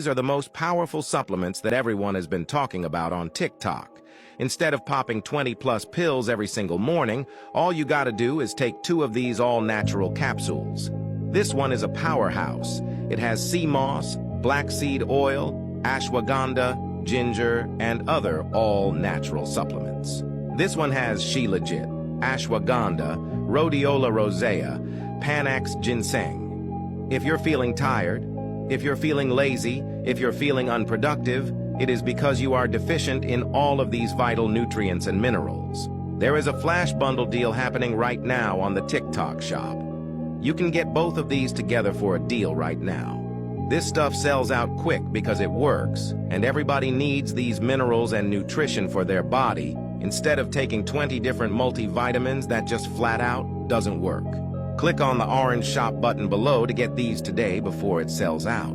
These are the most powerful supplements that everyone has been talking about on TikTok. Instead of popping 20+ pills every single morning, all you gotta do is take 2 of these all-natural capsules. This one is a powerhouse. It has sea moss, black seed oil, ashwagandha, ginger, and other all-natural supplements. This one has Shilajit, ashwagandha, rhodiola rosea, panax ginseng. If you're feeling tired, if you're feeling lazy, if you're feeling unproductive, it is because you are deficient in all of these vital nutrients and minerals. There is a flash bundle deal happening right now on the TikTok shop. You can get both of these together for a deal right now. This stuff sells out quick because it works, and everybody needs these minerals and nutrition for their body instead of taking 20 different multivitamins that just flat out doesn't work. Click on the orange shop button below to get these today before it sells out.